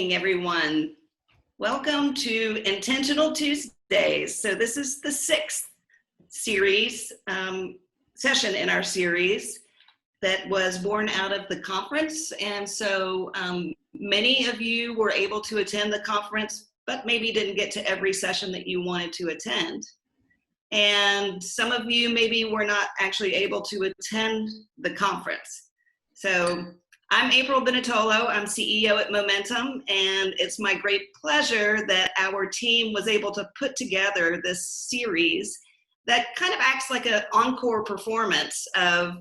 Everyone. Welcome to Intentional Tuesdays. So this is the sixth session in our series that was born out of the conference. And so many of you were able to attend the conference, but maybe didn't get to every session that you wanted to attend. And some of you maybe were not actually able to attend the conference. So I'm April Benitolo, I'm CEO at Momentum, and it's my great pleasure that our team was able to put together this series that kind of acts like an encore performance of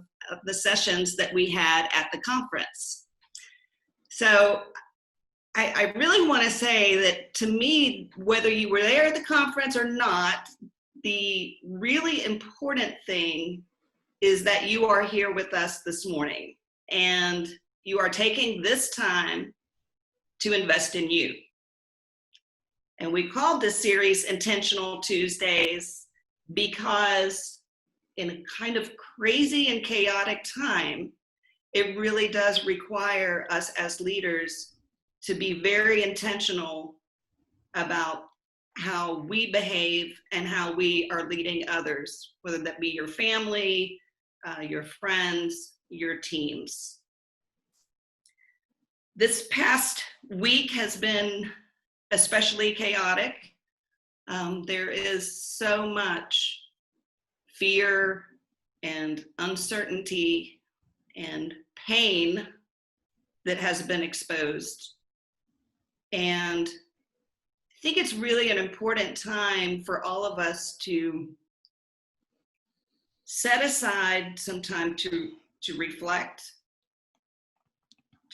the sessions that we had at the conference. So I really want to say that, to me, whether you were there at the conference or not, the really important thing is that you are here with us this morning, and you are taking this time to invest in you. And we called this series Intentional Tuesdays because in a kind of crazy and chaotic time, it really does require us as leaders to be very intentional about how we behave and how we are leading others, whether that be your family, your friends, your teams. This past week has been especially chaotic. There is so much fear and uncertainty and pain that has been exposed. And I think it's really an important time for all of us to set aside some time to reflect,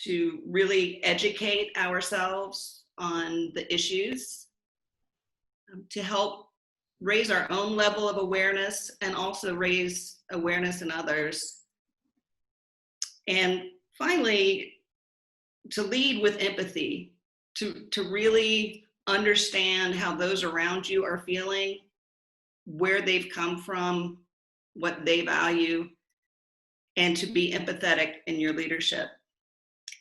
to really educate ourselves on the issues, to help raise our own level of awareness and also raise awareness in others. And finally, to lead with empathy, to really understand how those around you are feeling, where they've come from, what they value, and to be empathetic in your leadership.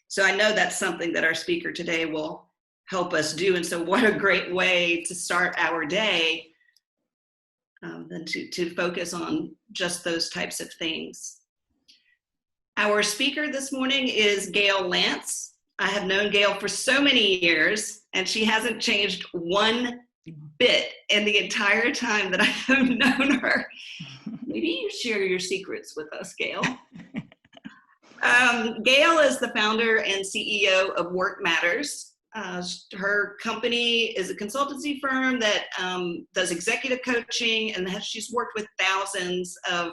So I know that's something that our speaker today will help us do. And so what a great way to start our day than to focus on just those types of things. Our speaker this morning is Gayle Lantz. I have known Gayle for so many years, and she hasn't changed one bit in the entire time that I have known her. Maybe you share your secrets with us, Gayle. Gayle is the founder and CEO of WorkMatters. Her company is a consultancy firm that does executive coaching, and she's worked with thousands of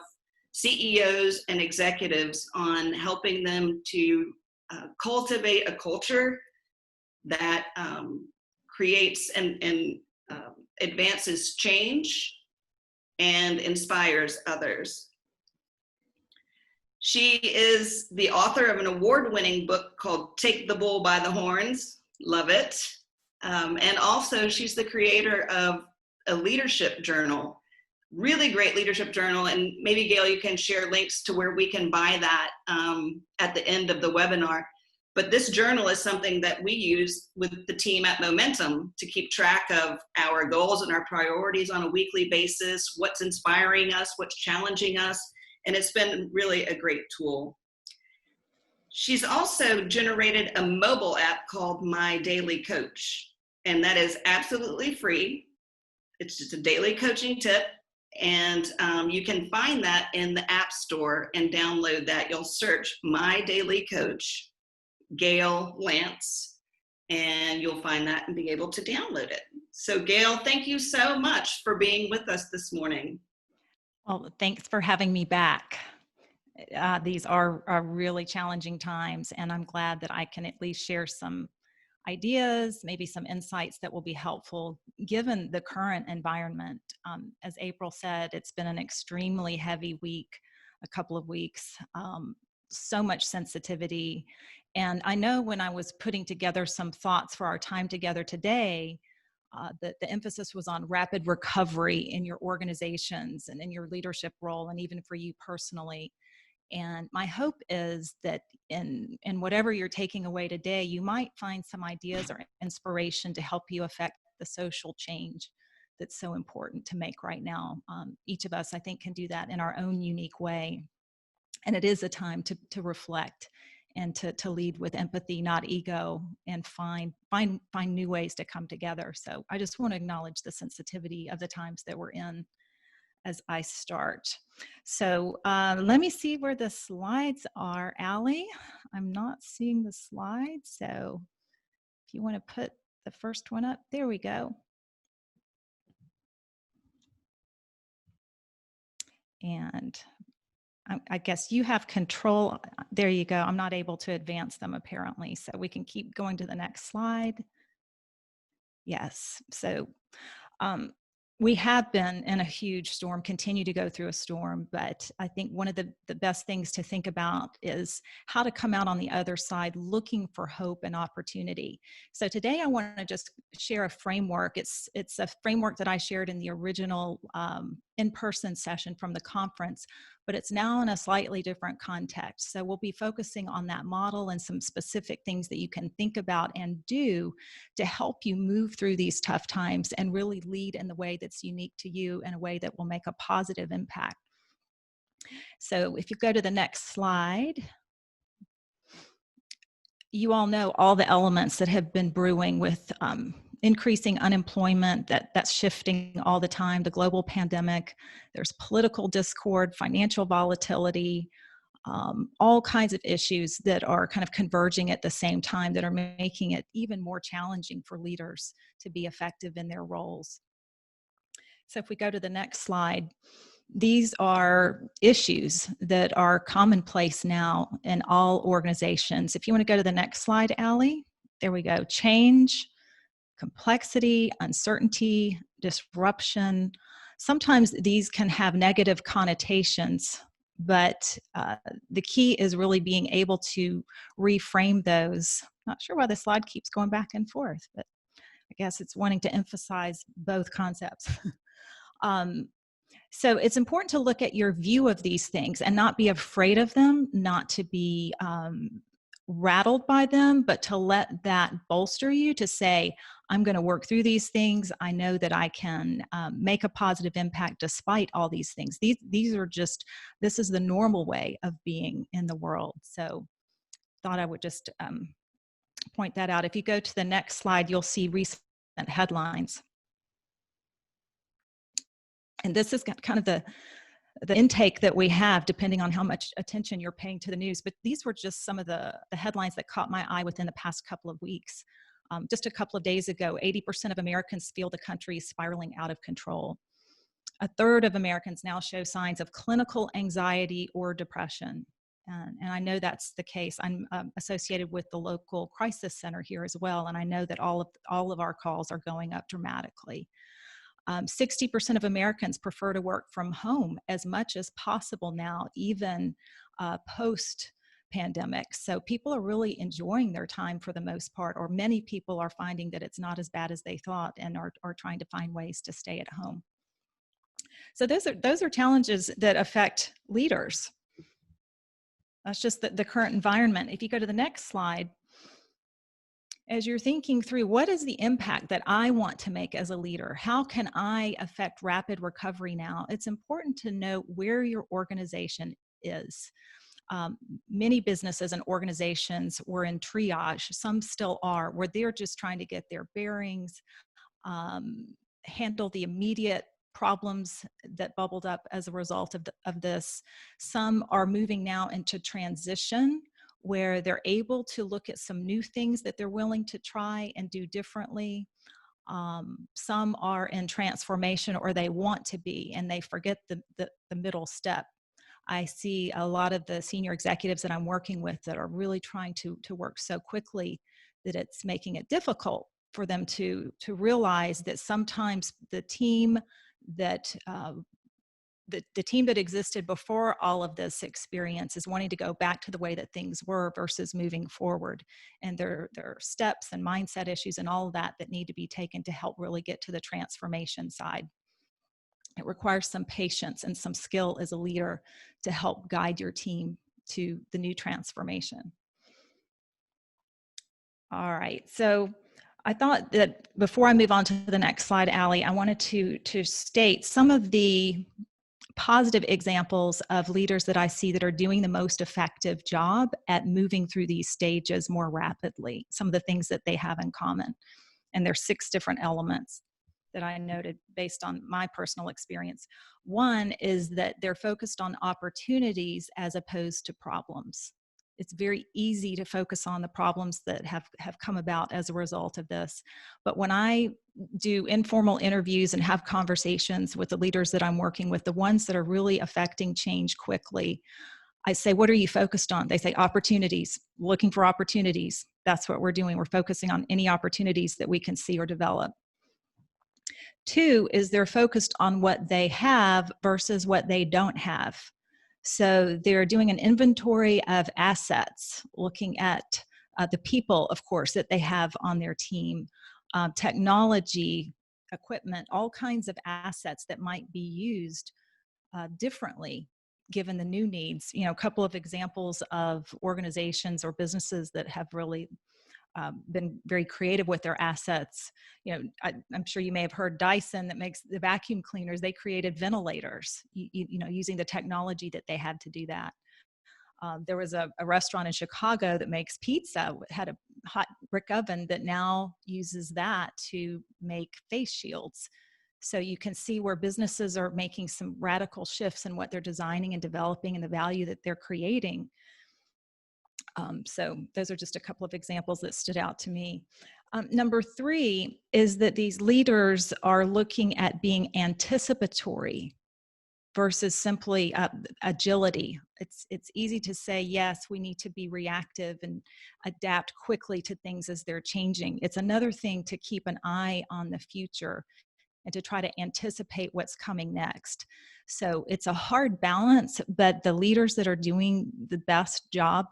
CEOs and executives on helping them to cultivate a culture that creates and advances change and inspires others. She is the author of an award-winning book called Take the Bull by the Horns. Love it. And also she's the creator of a leadership journal, really great leadership journal. And maybe Gayle, you can share links to where we can buy that at the end of the webinar. But this journal is something that we use with the team at Momentum to keep track of our goals and our priorities on a weekly basis, what's inspiring us, what's challenging us. And it's been really a great tool. She's also generated a mobile app called My Daily Coach, and that is absolutely free. It's just a daily coaching tip, and you can find that in the App Store and download that. You'll search My Daily Coach, Gayle Lantz, and you'll find that and be able to download it. So Gayle, thank you so much for being with us this morning. Well, thanks for having me back. These are really challenging times, and I'm glad that I can at least share some ideas, maybe some insights that will be helpful given the current environment. As April said, it's been an extremely heavy week, a couple of weeks, so much sensitivity. And I know when I was putting together some thoughts for our time together today, that the emphasis was on rapid recovery in your organizations and in your leadership role, and even for you personally. And my hope is that in whatever you're taking away today, you might find some ideas or inspiration to help you affect the social change that's so important to make right now. Each of us, I think, can do that in our own unique way. And it is a time to reflect and to lead with empathy, not ego, and find new ways to come together. So I just want to acknowledge the sensitivity of the times that we're in as I start. So let me see where the slides are, Allie. I'm not seeing the slides. So if you want to put the first one up, there we go. And I guess you have control. There you go. I'm not able to advance them apparently. So we can keep going to the next slide. Yes. So we have been in a huge storm, continue to go through a storm, but I think one of the best things to think about is how to come out on the other side looking for hope and opportunity. So today I want to just share a framework. It's a framework that I shared in the original in-person session from the conference, but it's now in a slightly different context. So we'll be focusing on that model and some specific things that you can think about and do to help you move through these tough times and really lead in the way that's unique to you, in a way that will make a positive impact. So if you go to the next slide, you all know all the elements that have been brewing with increasing unemployment that's shifting all the time, the global pandemic, there's political discord, financial volatility, all kinds of issues that are kind of converging at the same time that are making it even more challenging for leaders to be effective in their roles. So if we go to the next slide, these are issues that are commonplace now in all organizations. If you want to go to the next slide, Allie, there we go. Change, complexity, uncertainty, disruption. Sometimes these can have negative connotations, but the key is really being able to reframe those. Not sure why the slide keeps going back and forth, but I guess it's wanting to emphasize both concepts. So it's important to look at your view of these things and not be afraid of them, not to be rattled by them, but to let that bolster you to say, I'm going to work through these things. I know that I can make a positive impact despite all these things. These are just, this is the normal way of being in the world. So thought I would just point that out. If you go to the next slide, you'll see recent headlines. And this is kind of the intake that we have depending on how much attention you're paying to the news. But these were just some of the headlines that caught my eye within the past couple of weeks. Just a couple of days ago, 80% of Americans feel the country is spiraling out of control. A third of Americans now show signs of clinical anxiety or depression. And I know that's the case. I'm associated with the local crisis center here as well. And I know that all of our calls are going up dramatically. 60% of Americans prefer to work from home as much as possible now, even post-pandemic. So people are really enjoying their time for the most part, or many people are finding that it's not as bad as they thought and are trying to find ways to stay at home. So those are challenges that affect leaders. That's just the current environment. If you go to the next slide, as you're thinking through what is the impact that I want to make as a leader, how can I affect rapid recovery now? It's important to know where your organization is. Many businesses and organizations were in triage, some still are, where they're just trying to get their bearings, handle the immediate problems that bubbled up as a result of this. Some are moving now into transition, where they're able to look at some new things that they're willing to try and do differently. Some are in transformation, or they want to be, and they forget the middle step. I see a lot of the senior executives that I'm working with that are really trying to work so quickly that it's making it difficult for them to realize that sometimes the team that the team that existed before all of this experience is wanting to go back to the way that things were versus moving forward. And there are steps and mindset issues and all of that need to be taken to help really get to the transformation side. It requires some patience and some skill as a leader to help guide your team to the new transformation. All right, so I thought that before I move on to the next slide, Allie, I wanted to state some of the positive examples of leaders that I see that are doing the most effective job at moving through these stages more rapidly, some of the things that they have in common. And there's 6 different elements that I noted based on my personal experience. One is that they're focused on opportunities as opposed to problems. It's very easy to focus on the problems that have come about as a result of this. But when I do informal interviews and have conversations with the leaders that I'm working with, the ones that are really affecting change quickly, I say, what are you focused on? They say opportunities, looking for opportunities. That's what we're doing. We're focusing on any opportunities that we can see or develop. 2 is they're focused on what they have versus what they don't have. So they're doing an inventory of assets, looking at the people, of course, that they have on their team, technology, equipment, all kinds of assets that might be used differently given the new needs. You know, a couple of examples of organizations or businesses that have really been very creative with their assets. You know, I'm sure you may have heard Dyson, that makes the vacuum cleaners. They created ventilators, you know, using the technology that they had to do that. There was a restaurant in Chicago that makes pizza, had a hot brick oven that now uses that to make face shields. So you can see where businesses are making some radical shifts in what they're designing and developing and the value that they're creating. So those are just a couple of examples that stood out to me. Number 3 is that these leaders are looking at being anticipatory versus simply agility. It's easy to say, yes, we need to be reactive and adapt quickly to things as they're changing. It's another thing to keep an eye on the future and to try to anticipate what's coming next. So it's a hard balance, but the leaders that are doing the best job,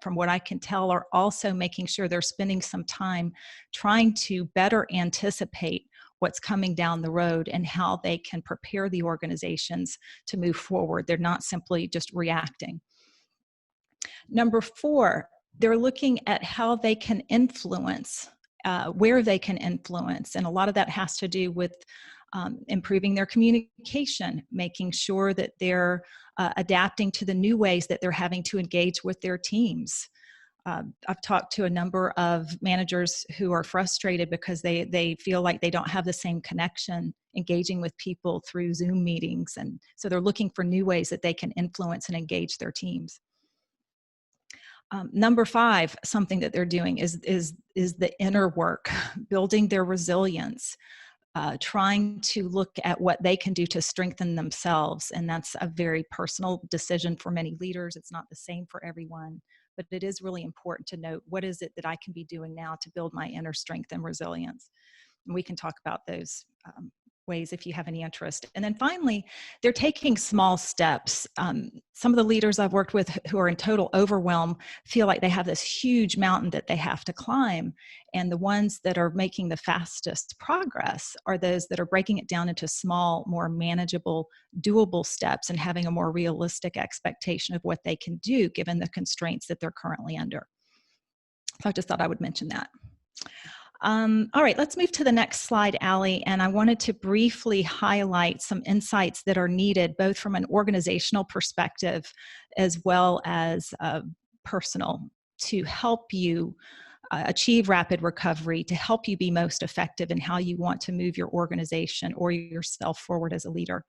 from what I can tell, are also making sure they're spending some time trying to better anticipate what's coming down the road and how they can prepare the organizations to move forward. They're not simply just reacting. Number 4, they're looking at how they can influence, where they can influence. And a lot of that has to do with improving their communication, making sure that they're adapting to the new ways that they're having to engage with their teams. I've talked to a number of managers who are frustrated because they feel like they don't have the same connection engaging with people through Zoom meetings. And so they're looking for new ways that they can influence and engage their teams. Number 5, something that they're doing is the inner work, building their resilience, trying to look at what they can do to strengthen themselves. And that's a very personal decision for many leaders. It's not the same for everyone, but it is really important to note, what is it that I can be doing now to build my inner strength and resilience? And we can talk about those ways if you have any interest. And then finally, they're taking small steps. Some of the leaders I've worked with who are in total overwhelm feel like they have this huge mountain that they have to climb. And the ones that are making the fastest progress are those that are breaking it down into small, more manageable, doable steps and having a more realistic expectation of what they can do given the constraints that they're currently under. So I just thought I would mention that. All right, let's move to the next slide, Allie. And I wanted to briefly highlight some insights that are needed, both from an organizational perspective as well as personal, to help you achieve rapid recovery, to help you be most effective in how you want to move your organization or yourself forward as a leader.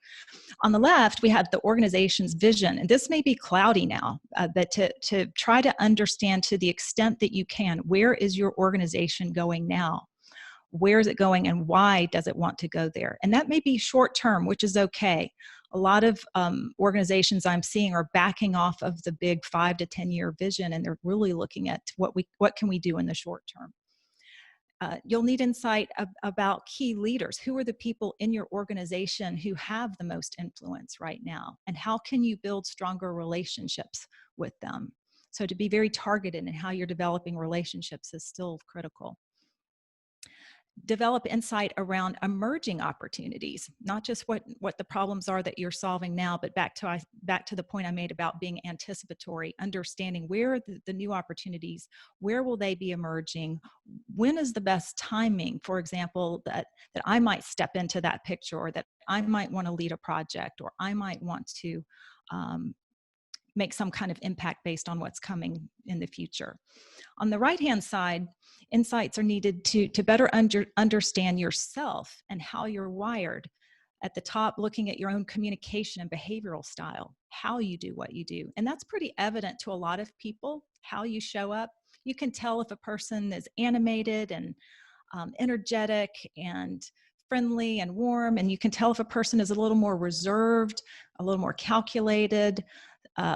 On the left, we have the organization's vision, and this may be cloudy now, but to try to understand to the extent that you can, where is your organization going now? Where is it going and why does it want to go there? And that may be short term, which is okay. A lot of organizations I'm seeing are backing off of the big 5 to 10 year vision, and they're really looking at what can we do in the short term. You'll need insight about key leaders. Who are the people in your organization who have the most influence right now? And how can you build stronger relationships with them? So to be very targeted in how you're developing relationships is still critical. develop insight around emerging opportunities, not just what the problems are that you're solving now, but back to the point I made about being anticipatory, understanding where are the new opportunities, where will they be emerging, when is the best timing, for example, that I might step into that picture, or that I might want to lead a project, or I might want to make some kind of impact based on what's coming in the future. On the right-hand side, insights are needed to better understand yourself and how you're wired. At the top, looking at your own communication and behavioral style, how you do what you do. And that's pretty evident to a lot of people, how you show up. You can tell if a person is animated and energetic and friendly and warm, and you can tell if a person is a little more reserved, a little more calculated,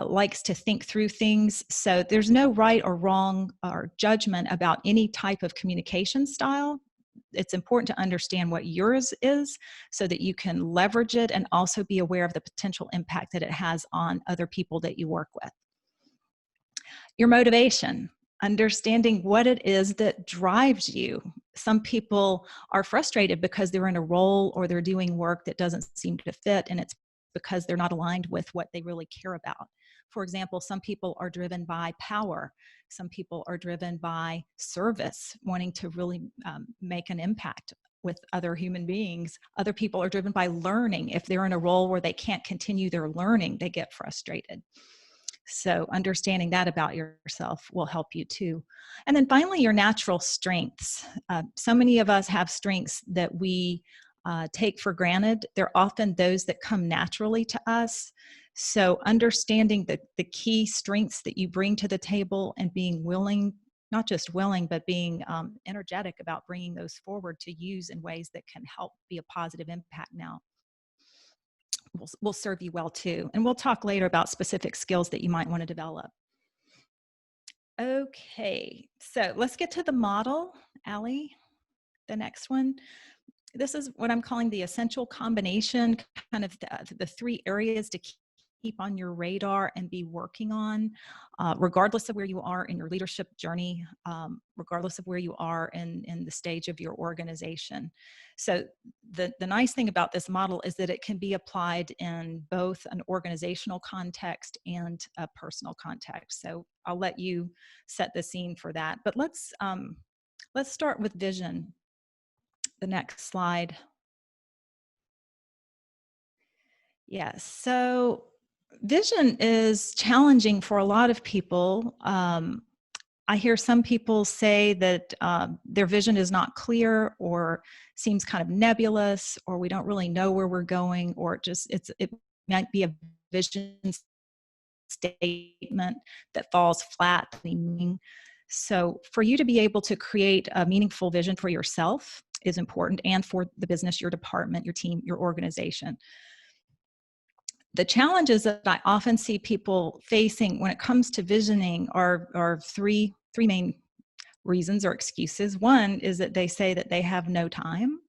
likes to think through things. So there's no right or wrong or judgment about any type of communication style. It's important to understand what yours is so that you can leverage it and also be aware of the potential impact that it has on other people that you work with. Your motivation, understanding what it is that drives you. Some people are frustrated because they're in a role or they're doing work that doesn't seem to fit, and it's because they're not aligned with what they really care about. For example, some people are driven by power. Some people are driven by service, wanting to really make an impact with other human beings. Other people are driven by learning. If they're in a role where they can't continue their learning, they get frustrated. So understanding that about yourself will help you too. And then finally, your natural strengths. So many of us have strengths that we take for granted. They're often those that come naturally to us. So understanding the key strengths that you bring to the table and being willing, not just willing, but being energetic about bringing those forward to use in ways that can help be a positive impact now will serve you well too. And we'll talk later about specific skills that you might want to develop. Okay, so let's get to the model, Allie, the next one. This is what I'm calling the essential combination, kind of the three areas to keep on your radar and be working on, regardless of where you are in your leadership journey, regardless of where you are in the stage of your organization. So the nice thing about this model is that it can be applied in both an organizational context and a personal context. So I'll let you set the scene for that. But let's start with vision. The next slide. Yes, so vision is challenging for a lot of people. I hear some people say that their vision is not clear or seems kind of nebulous, or we don't really know where we're going, or it might be a vision statement that falls flat. So for you to be able to create a meaningful vision for yourself is important, and for the business, your department, your team, your organization. The challenges that I often see people facing when it comes to visioning are three main reasons or excuses. One is that they say that they have no time.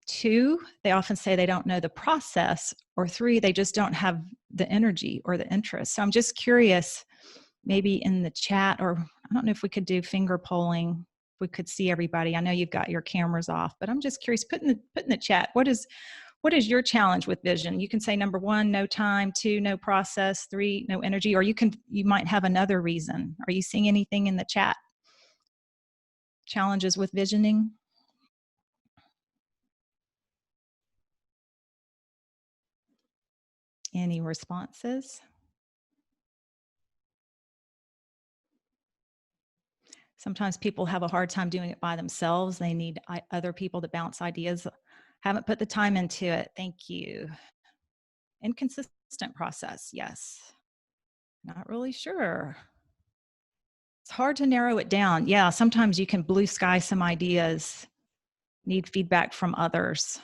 Two, they often say they don't know the process. Or three, they just don't have the energy or the interest. So I'm just curious, maybe in the chat, or I don't know if we could do finger polling, if we could see everybody. I know you've got your cameras off, but I'm just curious, put in the chat, what is your challenge with vision? You can say number one, no time; two, no process; three, no energy, or you might have another reason. Are you seeing anything in the chat? Challenges with visioning? Any responses? Sometimes people have a hard time doing it by themselves. They need other people to bounce ideas. Haven't put the time into it. Thank you. Inconsistent process. Yes. Not really sure. It's hard to narrow it down. Yeah, sometimes you can blue sky some ideas, need feedback from others.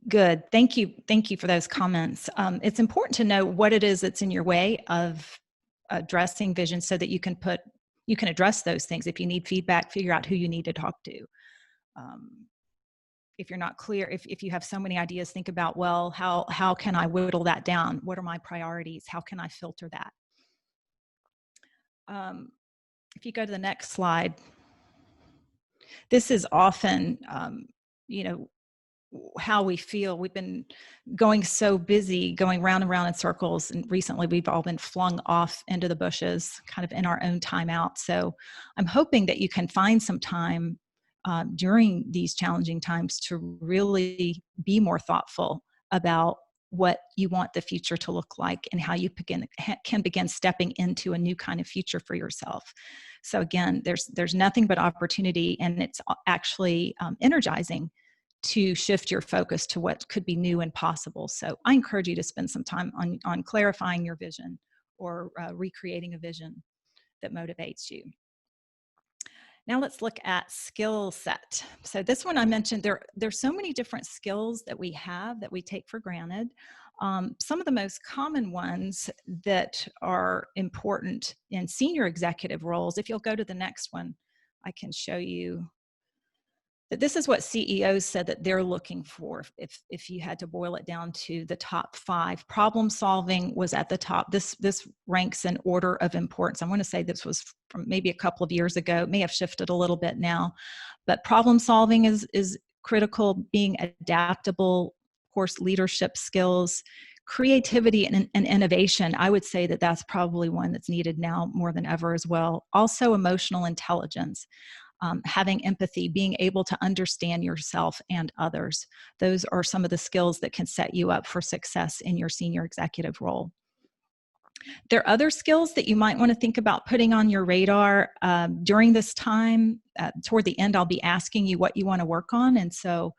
Good. Thank you. Thank you for those comments. It's important to know what it is that's in your way of addressing vision so that you can address those things. If you need feedback, figure out who you need to talk to. If you're not clear, if you have so many ideas, think about, well, how can I whittle that down? What are my priorities? How can I filter that? If you go to the next slide, this is often, you know, how we feel. We've been going so busy, going round and round in circles, and recently we've all been flung off into the bushes, kind of in our own time out. So I'm hoping that you can find some time during these challenging times to really be more thoughtful about what you want the future to look like and how you can begin stepping into a new kind of future for yourself. So again, there's nothing but opportunity, and it's actually energizing to shift your focus to what could be new and possible. So I encourage you to spend some time on clarifying your vision, or recreating a vision that motivates you. Now let's look at skill set. So this one I mentioned, there's so many different skills that we have that we take for granted. Some of the most common ones that are important in senior executive roles, if you'll go to the next one, I can show you that this is what CEOs said that they're looking for. If you had to boil it down to the top 5, problem solving was at the top. This ranks in order of importance. I want to say this was from maybe a couple of years ago. It may have shifted a little bit now, but problem solving is critical. Being adaptable, of course, leadership skills, creativity, and innovation. I would say that that's probably one that's needed now more than ever as well. Also, emotional intelligence. Having empathy, being able to understand yourself and others. Those are some of the skills that can set you up for success in your senior executive role. There are other skills that you might want to think about putting on your radar during this time. Toward the end, I'll be asking you what you want to work on. And so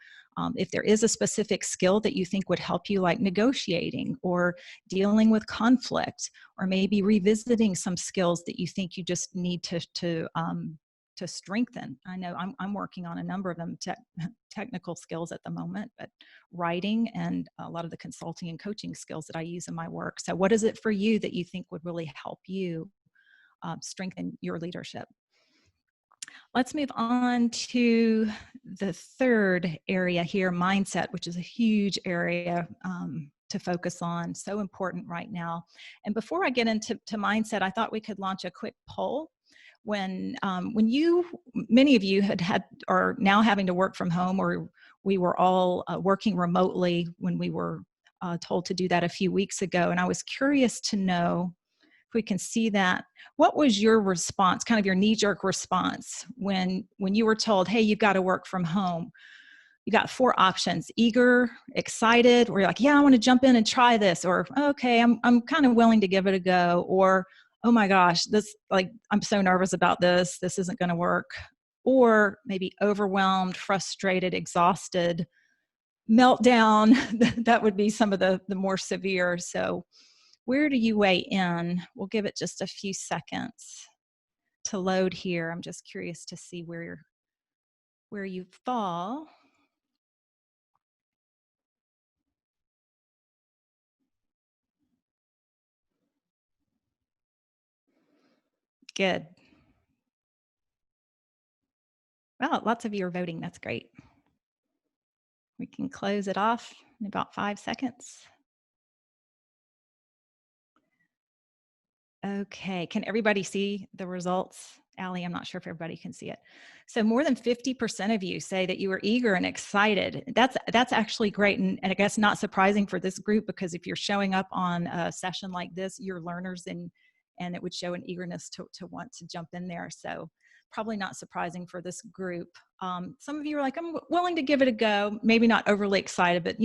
if there is a specific skill that you think would help you, like negotiating or dealing with conflict, or maybe revisiting some skills that you think you just need to strengthen. I know I'm working on a number of them, technical skills at the moment, but writing and a lot of the consulting and coaching skills that I use in my work. So what is it for you that you think would really help you strengthen your leadership? Let's move on to the third area here, mindset, which is a huge area to focus on. So important right now. And before I get into mindset, I thought we could launch a quick poll. When many of you are now having to work from home, or we were all working remotely when we were told to do that a few weeks ago. And I was curious to know if we can see that. What was your response, kind of your knee-jerk response when you were told, hey, you've got to work from home? You got 4 options: eager, excited, or you're like, yeah, I want to jump in and try this, or okay, I'm kind of willing to give it a go, or oh my gosh, I'm so nervous about this isn't going to work, or maybe overwhelmed, frustrated, exhausted, meltdown. That would be some of the more severe. So where do you weigh in? We'll give it just a few seconds to load here. I'm just curious to see where you fall. Good. Well, lots of you are voting. That's great. We can close it off in about 5 seconds. Okay, can everybody see the results? Allie, I'm not sure if everybody can see it. So more than 50% of you say that you were eager and excited. That's actually great, and I guess not surprising for this group, because if you're showing up on a session like this, you're learners, and it would show an eagerness to want to jump in there. So probably not surprising for this group. Some of you are like, I'm willing to give it a go, maybe not overly excited, but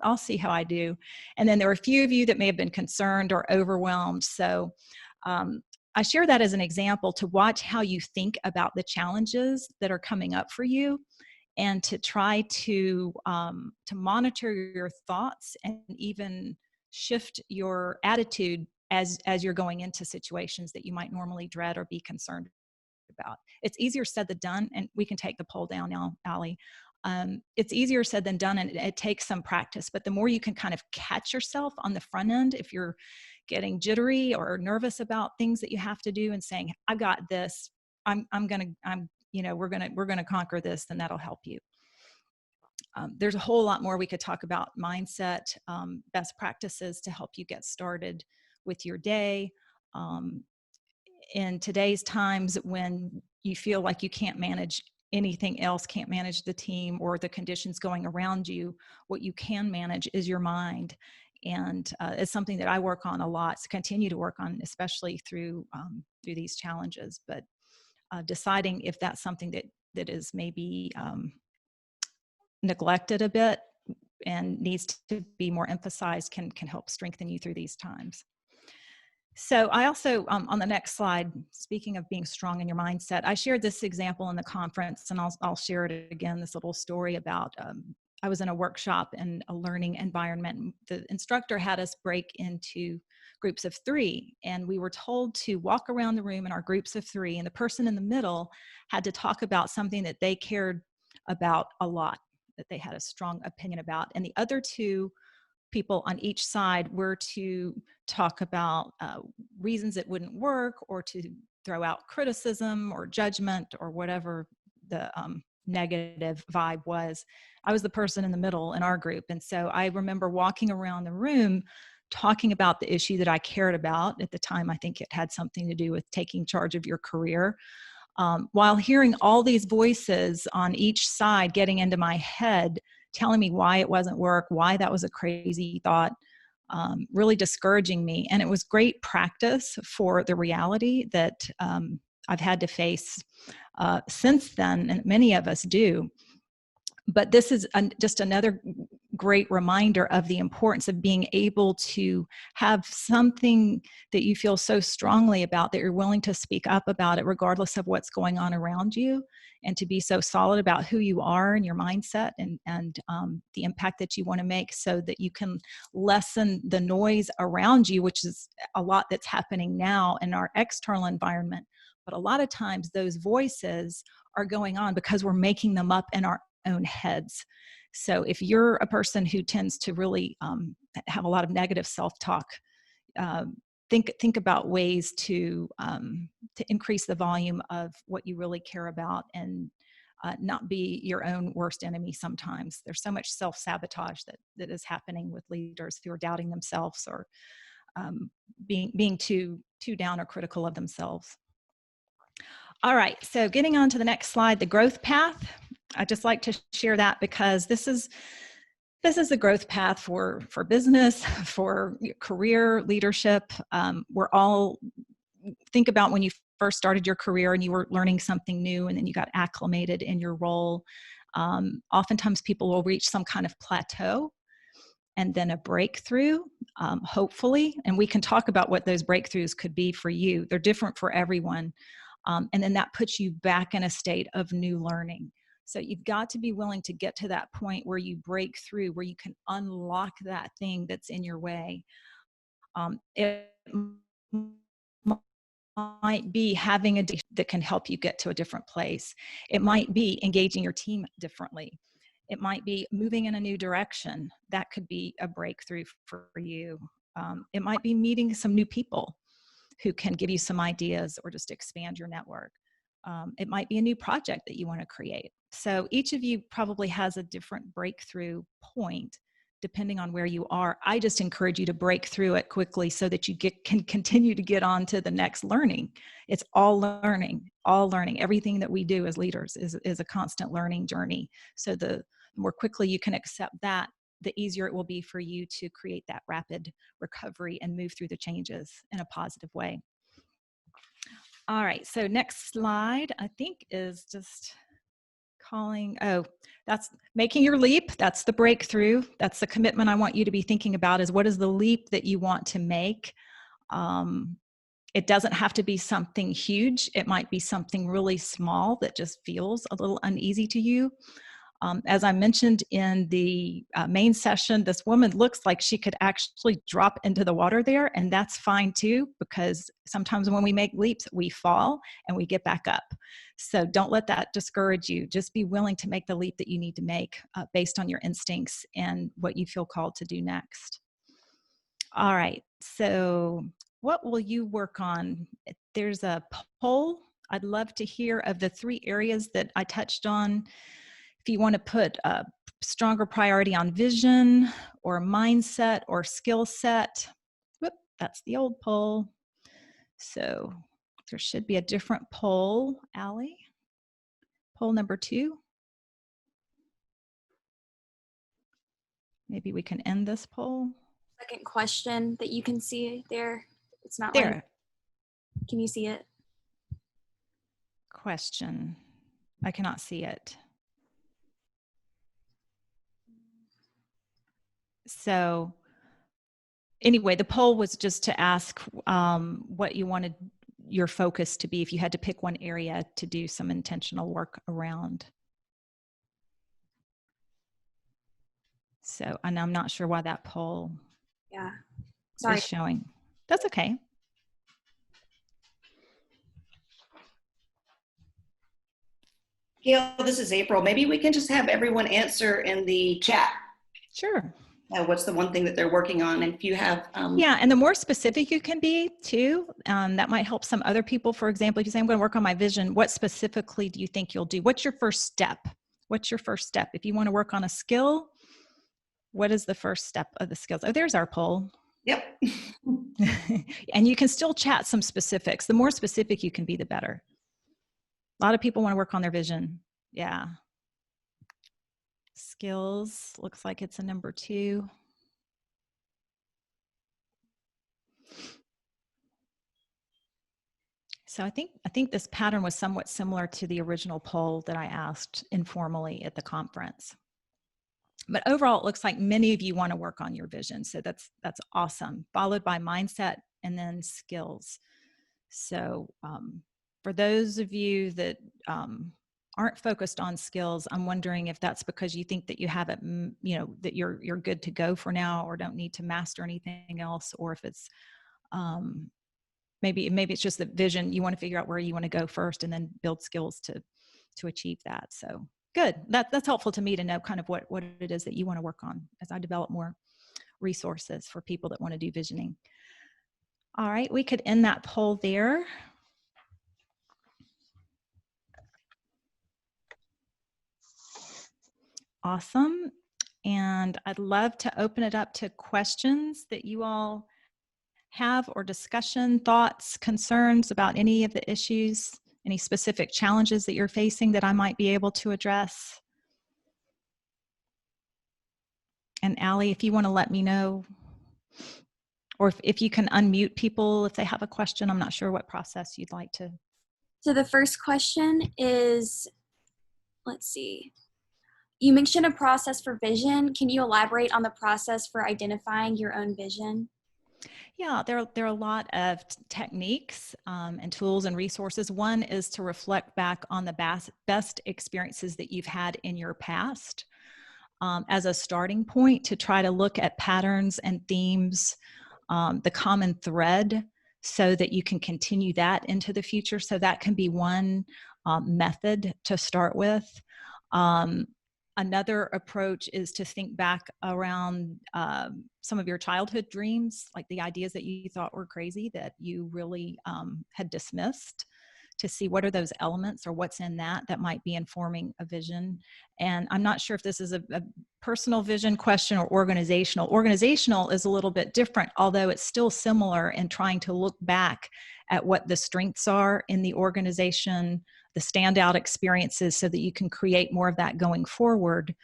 I'll see how I do. And then there were a few of you that may have been concerned or overwhelmed. So I share that as an example to watch how you think about the challenges that are coming up for you, and to try to monitor your thoughts and even shift your attitude as you're going into situations that you might normally dread or be concerned about. It's easier said than done, and we can take the poll down now, Allie. It's easier said than done, and it takes some practice, but the more you can kind of catch yourself on the front end, if you're getting jittery or nervous about things that you have to do, and saying, I've got this, we're gonna conquer this, then that'll help you. There's a whole lot more we could talk about mindset, best practices to help you get started with your day. in today's times when you feel like you can't manage anything else, can't manage the team or the conditions going around you, what you can manage is your mind. And it's something that I work on a lot, to continue to work on, especially through these challenges. But deciding if that's something that is maybe neglected a bit and needs to be more emphasized can help strengthen you through these times. So I also, on the next slide, speaking of being strong in your mindset, I shared this example in the conference, and I'll share it again, this little story about, I was in a workshop in a learning environment. The instructor had us break into groups of 3, and we were told to walk around the room in our groups of 3, and the person in the middle had to talk about something that they cared about a lot, that they had a strong opinion about, and the other 2 people on each side were to talk about reasons it wouldn't work, or to throw out criticism or judgment or whatever the negative vibe was. I was the person in the middle in our group. And so I remember walking around the room talking about the issue that I cared about at the time. I think it had something to do with taking charge of your career. While hearing all these voices on each side getting into my head, telling me why it wasn't work, why that was a crazy thought, really discouraging me. And it was great practice for the reality that I've had to face since then, and many of us do. But this is just another great reminder of the importance of being able to have something that you feel so strongly about that you're willing to speak up about it regardless of what's going on around you, and to be so solid about who you are and your mindset and the impact that you want to make, so that you can lessen the noise around you, which is a lot that's happening now in our external environment. But a lot of times those voices are going on because we're making them up in our own heads. So if you're a person who tends to really have a lot of negative self-talk, think about ways to increase the volume of what you really care about, and not be your own worst enemy. Sometimes there's so much self-sabotage that is happening with leaders who are doubting themselves, or being too down or critical of themselves. All right, so getting on to the next slide, the growth path. I'd just like to share that because this is a growth path for business, for career leadership. We're all, think about when you first started your career and you were learning something new, and then you got acclimated in your role. Oftentimes people will reach some kind of plateau and then a breakthrough, hopefully. And we can talk about what those breakthroughs could be for you. They're different for everyone. And then that puts you back in a state of new learning. So you've got to be willing to get to that point where you break through, where you can unlock that thing that's in your way. It might be having a that can help you get to a different place. It might be engaging your team differently. It might be moving in a new direction. That could be a breakthrough for you. It might be meeting some new people who can give you some ideas or just expand your network. It might be a new project that you want to create. So each of you probably has a different breakthrough point depending on where you are. I just encourage you to break through it quickly so that you can continue to get on to the next learning. It's all learning, all learning. Everything that we do as leaders is a constant learning journey. So the more quickly you can accept that, the easier it will be for you to create that rapid recovery and move through the changes in a positive way. All right, so next slide, I think, is just calling, that's making your leap. That's the breakthrough. That's the commitment I want you to be thinking about, is what is the leap that you want to make? It doesn't have to be something huge. It might be something really small that just feels a little uneasy to you. As I mentioned in the main session, this woman looks like she could actually drop into the water there, and that's fine too, because sometimes when we make leaps, we fall and we get back up. So don't let that discourage you. Just be willing to make the leap that you need to make based on your instincts and what you feel called to do next. All right, so what will you work on? There's a poll. I'd love to hear of the 3 areas that I touched on. If you want to put a stronger priority on vision or mindset or skill set, whoop, that's the old poll. So There should be a different poll, Allie. Poll number 2. Maybe we can end this poll. Second question that you can see there. It's not There. Can you see it? Question. I cannot see it. So anyway, the poll was just to ask what you wanted your focus to be if you had to pick one area to do some intentional work around. So, and I'm not sure why that poll Sorry. is showing. That's okay. Gayle, this is April. Maybe we can just have everyone answer in the chat. Sure. What's the one thing that they're working on? And if you have... Yeah, and the more specific you can be too, that might help some other people. For example, if you say, I'm going to work on my vision, what specifically do you think you'll do? What's your first step? What's your first step? If you want to work on a skill, what is the first step of the skills? Oh, there's our poll. Yep. And you can still chat some specifics. The more specific you can be, the better. A lot of people want to work on their vision. Yeah. Skills, looks like it's a number 2. So I think this pattern was somewhat similar to the original poll that I asked informally at the conference. But overall, it looks like many of you want to work on your vision. So that's awesome. Followed by mindset and then skills. So for those of you that aren't focused on skills, I'm wondering if that's because you think that you have it, that you're good to go for now or don't need to master anything else, or if it's maybe it's just the vision. You want to figure out where you want to go first and then build skills to achieve that. So good. That's helpful to me to know kind of what it is that you want to work on as I develop more resources for people that want to do visioning. All right, we could end that poll there. Awesome. And I'd love to open it up to questions that you all have, or discussion, thoughts, concerns about any of the issues, any specific challenges that you're facing that I might be able to address. And Allie, if you want to let me know, or if you can unmute people if they have a question. I'm not sure what process you'd like to. So the first question is, let's see. You mentioned a process for vision. Can you elaborate on the process for identifying your own vision? Yeah, there are a lot of techniques and tools and resources. One is to reflect back on the best experiences that you've had in your past as a starting point to try to look at patterns and themes, the common thread, so that you can continue that into the future. So that can be one method to start with. Another approach is to think back around some of your childhood dreams, like the ideas that you thought were crazy that you really had dismissed, to see what are those elements or what's in that might be informing a vision. And I'm not sure if this is a personal vision question or organizational. Organizational is a little bit different, although it's still similar in trying to look back at what the strengths are in the organization, the standout experiences, so that you can create more of that going forward.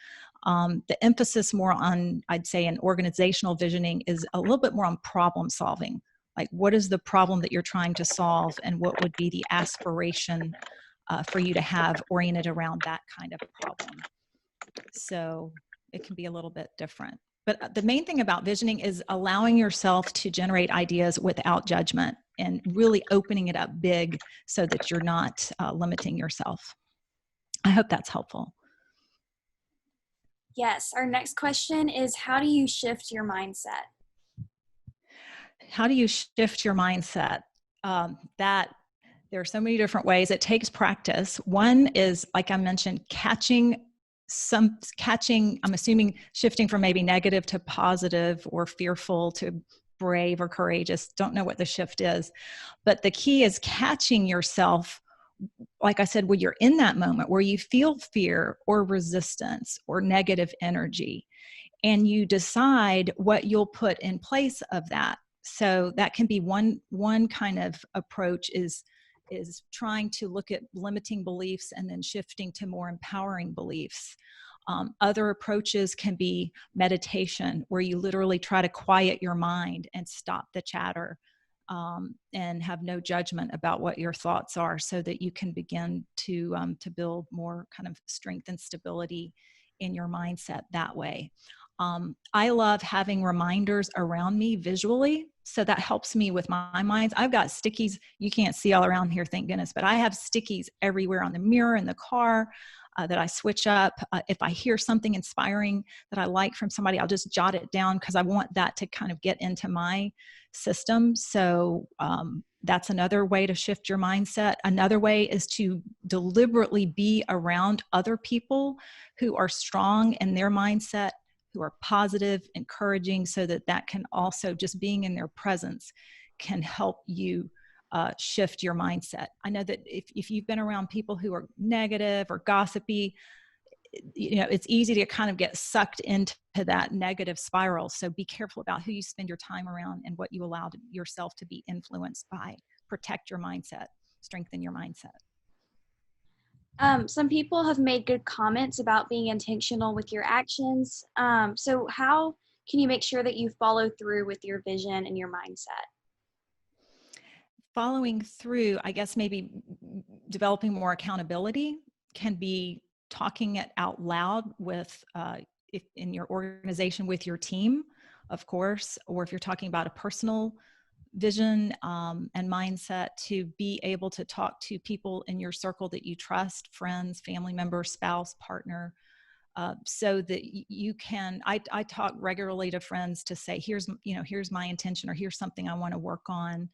The emphasis more on, I'd say, in organizational visioning is a little bit more on problem solving. Like, what is the problem that you're trying to solve, and what would be the aspiration for you to have oriented around that kind of problem? So it can be a little bit different. But the main thing about visioning is allowing yourself to generate ideas without judgment and really opening it up big so that you're not limiting yourself. I hope that's helpful. Yes. Our next question is, how do you shift your mindset? How do you shift your mindset? There are so many different ways. It takes practice. One is, like I mentioned, I'm assuming shifting from maybe negative to positive, or fearful to brave or courageous. Don't know what the shift is. But the key is catching yourself, like I said, when you're in that moment where you feel fear or resistance or negative energy, and you decide what you'll put in place of that. So that can be one kind of approach, is is trying to look at limiting beliefs and then shifting to more empowering beliefs. Other approaches can be meditation, where you literally try to quiet your mind and stop the chatter, and have no judgment about what your thoughts are, so that you can begin to build more kind of strength and stability in your mindset that way. I love having reminders around me visually, so that helps me with my minds. I've got stickies. You can't see all around here, thank goodness, but I have stickies everywhere, on the mirror, in the car, that I switch up. If I hear something inspiring that I like from somebody, I'll just jot it down, because I want that to kind of get into my system. So that's another way to shift your mindset. Another way is to deliberately be around other people who are strong in their mindset, who are positive, encouraging, so that that can also, just being in their presence can help you shift your mindset. I know that if you've been around people who are negative or gossipy, it's easy to kind of get sucked into that negative spiral. So be careful about who you spend your time around and what you allow yourself to be influenced by. Protect your mindset, strengthen your mindset. Some people have made good comments about being intentional with your actions. So how can you make sure that you follow through with your vision and your mindset? Following through, I guess maybe developing more accountability can be talking it out loud with, if in your organization, with your team, of course, or if you're talking about a personal vision and mindset, to be able to talk to people in your circle that you trust, friends, family members, spouse, partner, so that you can, I talk regularly to friends to say, here's my intention, or here's something I want to work on.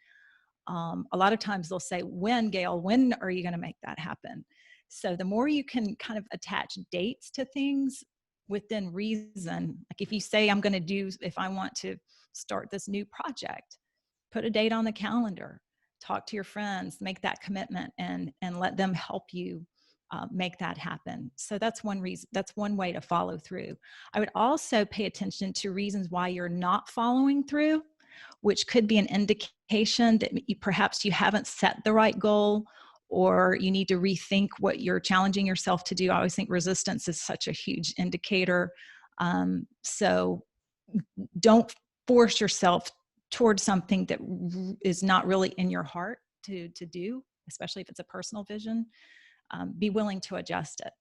A lot of times they'll say, when, Gayle, when are you going to make that happen? So the more you can kind of attach dates to things within reason, like if you say, if I want to start this new project, put a date on the calendar, talk to your friends, make that commitment, and let them help you make that happen. So that's one reason, that's one way to follow through. I would also pay attention to reasons why you're not following through, which could be an indication that perhaps you haven't set the right goal, or you need to rethink what you're challenging yourself to do. I always think resistance is such a huge indicator. So don't force yourself towards something that is not really in your heart to do, especially if it's a personal vision. Be willing to adjust it.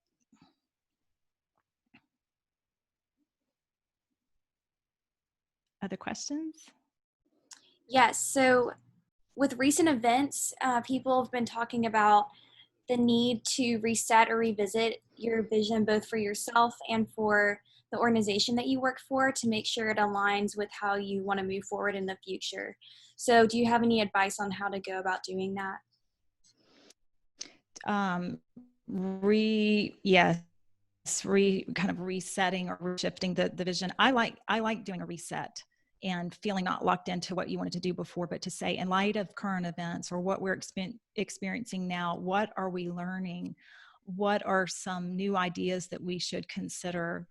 Other questions? Yes. So with recent events, people have been talking about the need to reset or revisit your vision, both for yourself and for the organization that you work for, to make sure it aligns with how you want to move forward in the future. So do you have any advice on how to go about doing that? Kind of resetting or shifting the vision. I like doing a reset and feeling not locked into what you wanted to do before, but to say, in light of current events or what we're experiencing now, what are we learning? What are some new ideas that we should consider?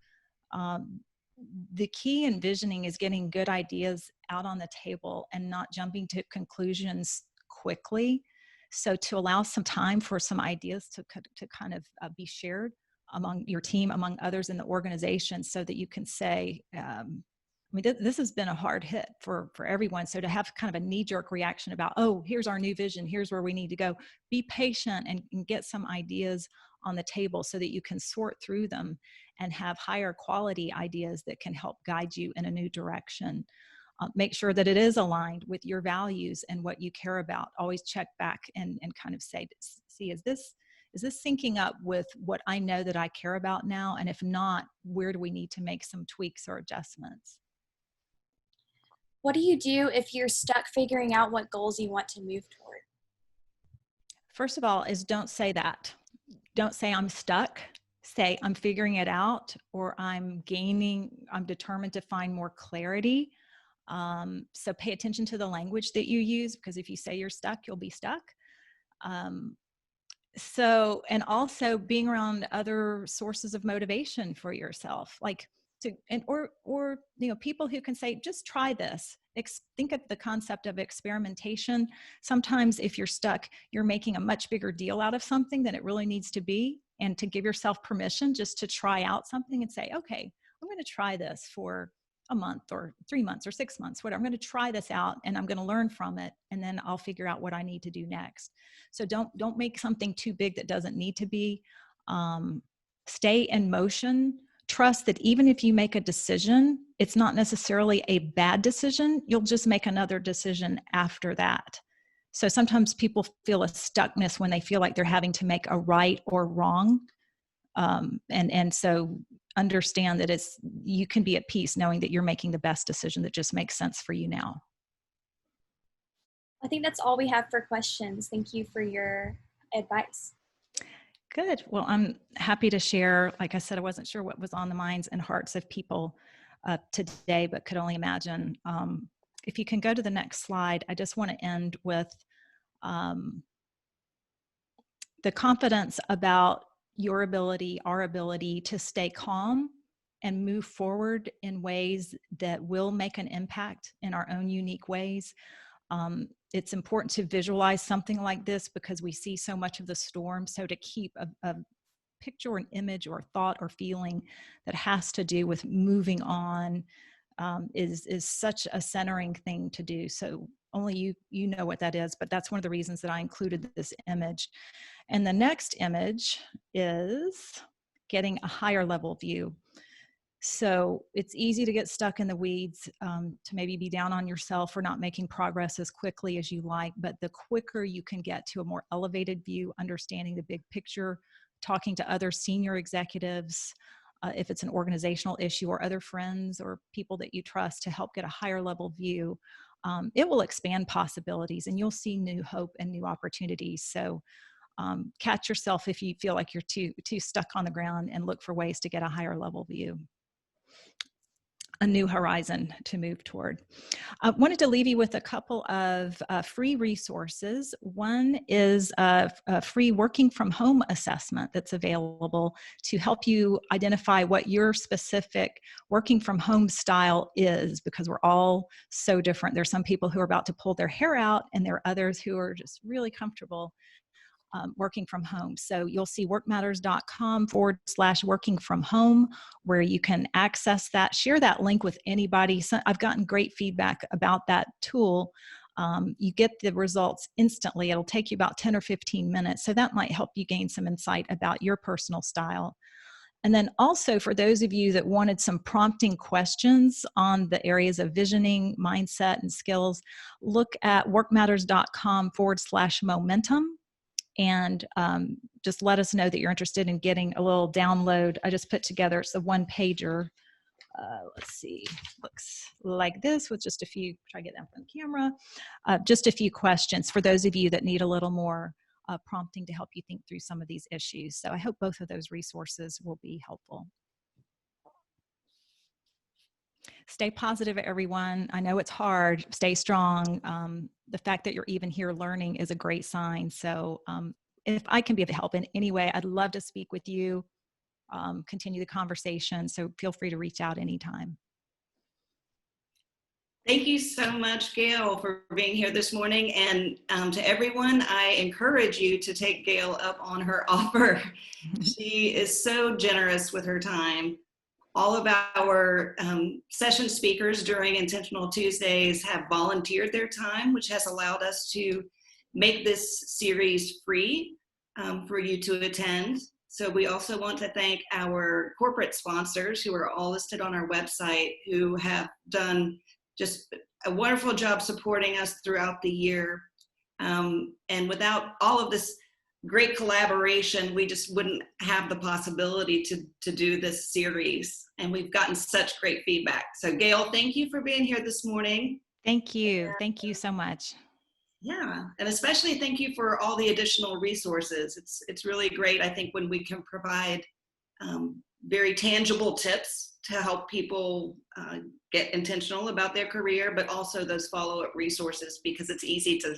The key in visioning is getting good ideas out on the table and not jumping to conclusions quickly. So to allow some time for some ideas to kind of be shared among your team, among others in the organization, so that you can say, this has been a hard hit for everyone. So to have kind of a knee-jerk reaction about, oh, here's our new vision, here's where we need to go. Be patient and get some ideas on the table so that you can sort through them and have higher quality ideas that can help guide you in a new direction. Make sure that it is aligned with your values and what you care about. Always check back and kind of say, see, is this syncing up with what I know that I care about now? And if not, where do we need to make some tweaks or adjustments? What do you do if you're stuck figuring out what goals you want to move toward? First of all, is don't say that. Don't say I'm stuck. Say I'm figuring it out, or I'm determined to find more clarity. So pay attention to the language that you use, because if you say you're stuck, you'll be stuck. And also being around other sources of motivation for yourself. Like, to, and or people who can say, just try this. Think of the concept of experimentation. Sometimes if you're stuck, you're making a much bigger deal out of something than it really needs to be. And to give yourself permission just to try out something and say, okay, I'm going to try this for a month or 3 months or 6 months, whatever. I'm going to try this out and I'm going to learn from it. And then I'll figure out what I need to do next. So don't make something too big that doesn't need to be. Stay in motion. Trust that even if you make a decision, it's not necessarily a bad decision. You'll just make another decision after that. So sometimes people feel a stuckness when they feel like they're having to make a right or wrong. And so understand that you can be at peace knowing that you're making the best decision that just makes sense for you now. I think that's all we have for questions. Thank you for your advice. Good. Well, I'm happy to share. Like I said, I wasn't sure what was on the minds and hearts of people today, but could only imagine. If you can go to the next slide, I just want to end with the confidence about your ability, our ability to stay calm and move forward in ways that will make an impact in our own unique ways. It's important to visualize something like this because we see so much of the storm. So to keep a picture or an image or thought or feeling that has to do with moving on is such a centering thing to do. So only you know what that is, but that's one of the reasons that I included this image. And the next image is getting a higher level view. So it's easy to get stuck in the weeds, to maybe be down on yourself for not making progress as quickly as you like. But the quicker you can get to a more elevated view, understanding the big picture, talking to other senior executives, if it's an organizational issue, or other friends or people that you trust to help get a higher level view, it will expand possibilities and you'll see new hope and new opportunities. So catch yourself if you feel like you're too stuck on the ground and look for ways to get a higher level view. A new horizon to move toward. I wanted to leave you with a couple of free resources. One is a free working from home assessment that's available to help you identify what your specific working from home style is, because we're all so different. There's some people who are about to pull their hair out, and there are others who are just really comfortable working from home. So you'll see workmatters.com/working from home, where you can access that, share that link with anybody. So I've gotten great feedback about that tool. You get the results instantly. It'll take you about 10 or 15 minutes. So that might help you gain some insight about your personal style. And then also for those of you that wanted some prompting questions on the areas of visioning, mindset, and skills, look at workmatters.com/momentum. And just let us know that you're interested in getting a little download. I just put together, it's a one-pager. Let's see, looks like this with just a few, try to get that from the camera, just a few questions for those of you that need a little more prompting to help you think through some of these issues. So I hope both of those resources will be helpful. Stay positive, everyone. I know it's hard. Stay strong. The fact that you're even here learning is a great sign. So if I can be of help in any way, I'd love to speak with you, continue the conversation. So feel free to reach out anytime. Thank you so much, Gayle, for being here this morning. And to everyone, I encourage you to take Gayle up on her offer. She is so generous with her time. All of our session speakers during Intentional Tuesdays have volunteered their time, which has allowed us to make this series free for you to attend. So we also want to thank our corporate sponsors, who are all listed on our website, who have done just a wonderful job supporting us throughout the year. And without all of this great collaboration, we just wouldn't have the possibility to do this series. And we've gotten such great feedback. So Gayle, thank you for being here this morning. Thank you. Thank you so much. Yeah, and especially thank you for all the additional resources. It's really great, I think, when we can provide very tangible tips to help people get intentional about their career, but also those follow-up resources, because it's easy to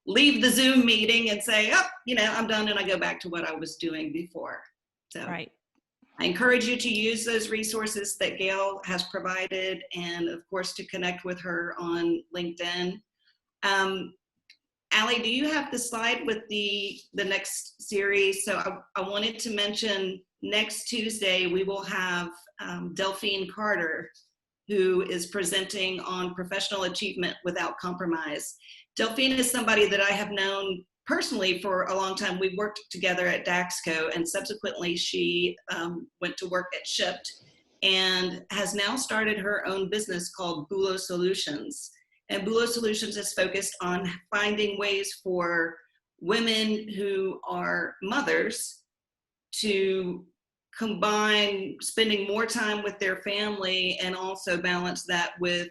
leave the Zoom meeting and say, oh, I'm done, and I go back to what I was doing before. So right. I encourage you to use those resources that Gayle has provided, and of course to connect with her on LinkedIn. Allie, do you have the slide with the next series? So I wanted to mention next Tuesday, we will have Delphine Carter, who is presenting on professional achievement without compromise. Delphine is somebody that I have known personally for a long time. We worked together at Daxco, and subsequently she went to work at Shipt and has now started her own business called Bulo Solutions. And Bulo Solutions is focused on finding ways for women who are mothers to combine spending more time with their family and also balance that with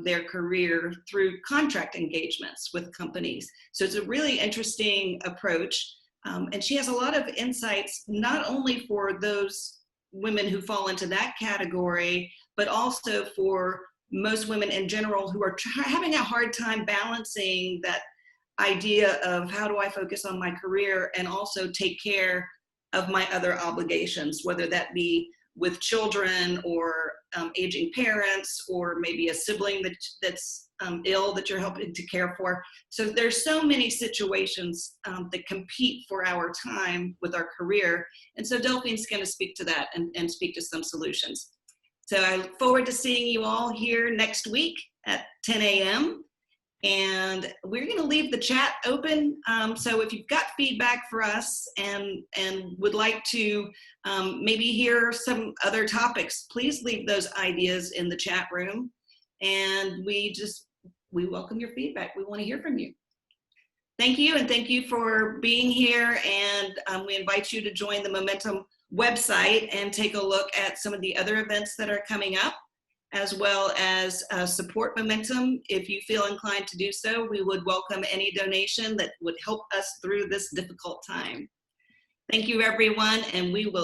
their career through contract engagements with companies. So it's a really interesting approach. And she has a lot of insights, not only for those women who fall into that category, but also for most women in general who are having a hard time balancing that idea of how do I focus on my career and also take care of my other obligations, whether that be with children or aging parents, or maybe a sibling that's ill that you're helping to care for. So there's so many situations that compete for our time with our career. And so Delphine's going to speak to that and speak to some solutions. So I look forward to seeing you all here next week at 10 a.m. And we're going to leave the chat open. So if you've got feedback for us and would like to maybe hear some other topics, please leave those ideas in the chat room. And we welcome your feedback. We want to hear from you. Thank you, and thank you for being here. And we invite you to join the Momentum website and take a look at some of the other events that are coming up, as well as support Momentum. If you feel inclined to do so, we would welcome any donation that would help us through this difficult time. Thank you, everyone, and we will